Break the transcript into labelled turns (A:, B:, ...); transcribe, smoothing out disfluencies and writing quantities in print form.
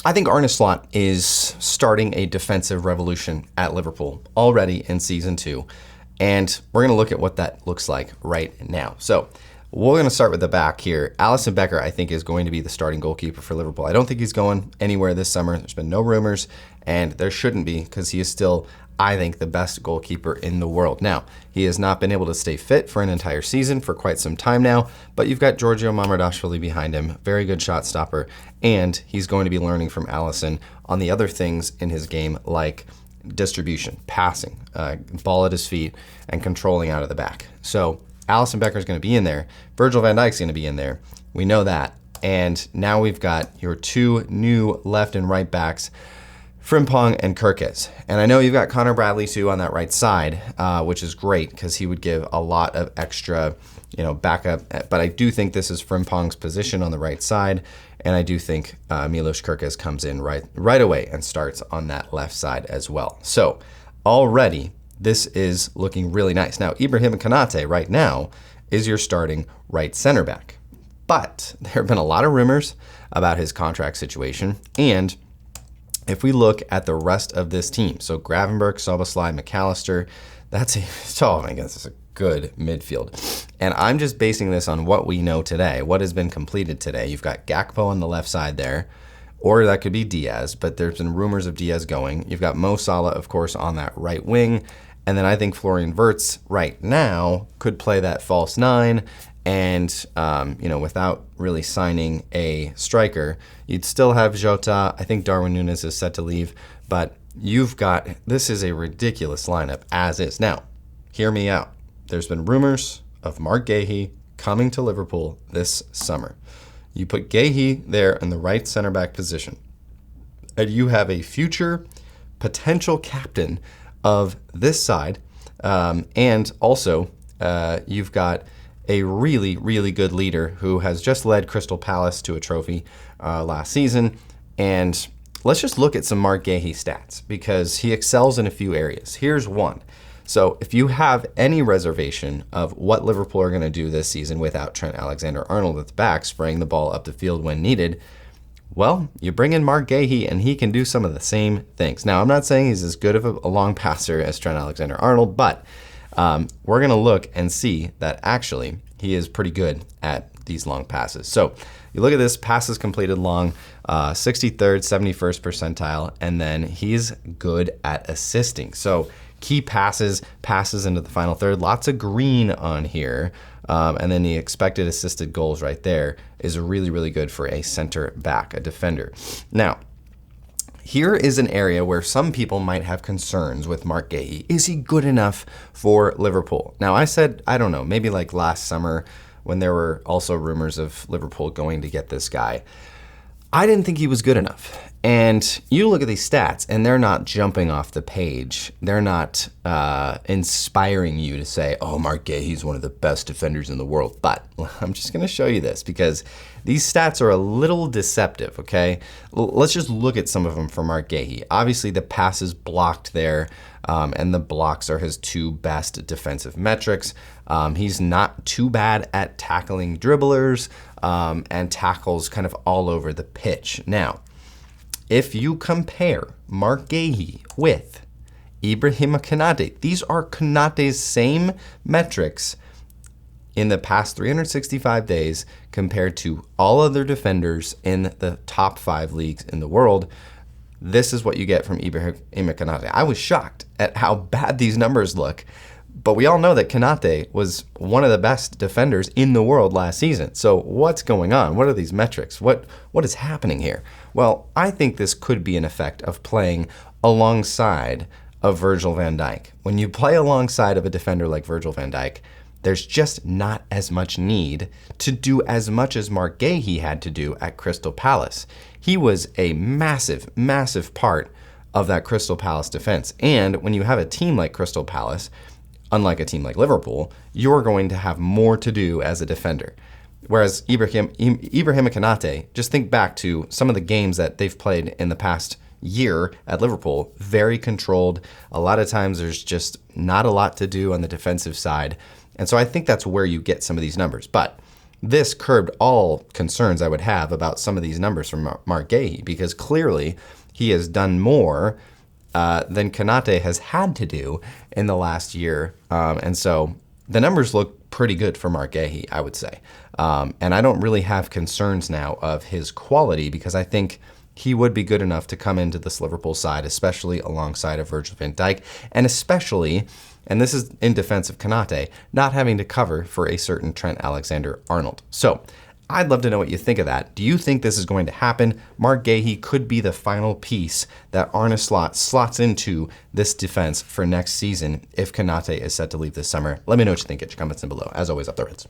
A: I think Arne Slot is starting a defensive revolution at Liverpool already in season 2. And we're going to look at what that looks like right now. So we're going to start with the back here. Alisson Becker, I think, is going to be the starting goalkeeper for Liverpool. I don't think he's going anywhere this summer. There's been no rumors, and there shouldn't be, because he is still, I think, the best goalkeeper in the world. Now, he has not been able to stay fit for an entire season for quite some time now, but you've got Giorgio Mamardashvili behind him, very good shot stopper, and he's going to be learning from Alisson on the other things in his game, like distribution, passing, ball at his feet, and controlling out of the back. So Alisson Becker is going to be in there. Virgil van Dijk's going to be in there. We know that. And now we've got your 2 new left and right backs, Frimpong and Kerkez. And I know you've got Connor Bradley too on that right side, which is great because he would give a lot of extra, backup. But I do think this is Frimpong's position on the right side. And I do think Milos Kerkez comes in right away and starts on that left side as well. So already this is looking really nice. Now, Ibrahima Konate right now is your starting right center back. But there have been a lot of rumors about his contract situation. And if we look at the rest of this team, so Gravenberch, Szoboszlai, McAllister, that's a good midfield. And I'm just basing this on what we know today, what has been completed today. You've got Gakpo on the left side there, or that could be Diaz, but there's been rumors of Diaz going. You've got Mo Salah, of course, on that right wing. And then I think Florian Wirtz right now could play that false 9. And, without really signing a striker, you'd still have Jota. I think Darwin Núñez is set to leave. But this is a ridiculous lineup as is. Now, hear me out. There's been rumors of Marc Guehi coming to Liverpool this summer. You put Guehi there in the right center back position, and you have a future potential captain of this side, and also you've got a really, really good leader who has just led Crystal Palace to a trophy last season. And let's just look at some Marc Guehi stats because he excels in a few areas. Here's one. So if you have any reservation of what Liverpool are going to do this season without Trent Alexander-Arnold at the back, spraying the ball up the field when needed, well, you bring in Marc Guehi and he can do some of the same things. Now, I'm not saying he's as good of a long passer as Trent Alexander-Arnold, but we're going to look and see that actually he is pretty good at these long passes. So you look at this, passes completed long, 63rd, 71st percentile, and then he's good at assisting. So key passes into the final third, lots of green on here. And then the expected assisted goals right there is really, really good for a center back, a defender. Now, here is an area where some people might have concerns with Marc Guehi. Is he good enough for Liverpool? Now, I said, I don't know, maybe like last summer when there were also rumors of Liverpool going to get this guy. I didn't think he was good enough. And you look at these stats, and they're not jumping off the page. They're not inspiring you to say, oh, Marc Guehi's one of the best defenders in the world. But I'm just going to show you this because these stats are a little deceptive, okay? Let's just look at some of them for Marc Guehi. Obviously, the passes blocked there, and the blocks are his 2 best defensive metrics. He's not too bad at tackling dribblers and tackles kind of all over the pitch. Now, if you compare Marc Guehi with Ibrahima Konate, these are Konate's same metrics in the past 365 days compared to all other defenders in the top 5 leagues in the world. This is what you get from Ibrahima Konate. I was shocked at how bad these numbers look, but we all know that Kenate was one of the best defenders in the world last season. So what's going on? What are these metrics? What is happening here? Well, I think this could be an effect of playing alongside of Virgil van Dijk. When you play alongside of a defender like Virgil van Dijk, there's just not as much need to do as much as Marc Guehi had to do at Crystal Palace. He was a massive, massive part of that Crystal Palace defense. And when you have a team like Crystal Palace, unlike a team like Liverpool, you're going to have more to do as a defender. Whereas Ibrahima Konate, just think back to some of the games that they've played in the past year at Liverpool, very controlled. A lot of times there's just not a lot to do on the defensive side. And so I think that's where you get some of these numbers. But this curbed all concerns I would have about some of these numbers from Marc Guehi, because clearly he has done more than Kenate has had to do in the last year. And so the numbers look pretty good for Marc Guehi, I would say. And I don't really have concerns now of his quality, because I think he would be good enough to come into this Liverpool side, especially alongside of Virgil van Dijk, and especially, and this is in defense of Kenate, not having to cover for a certain Trent Alexander-Arnold. So I'd love to know what you think of that. Do you think this is going to happen? Marc Guehi could be the final piece that Arne Slot slots into this defense for next season if Kenate is set to leave this summer. Let me know what you think. Get your comments in below. As always, up the Reds.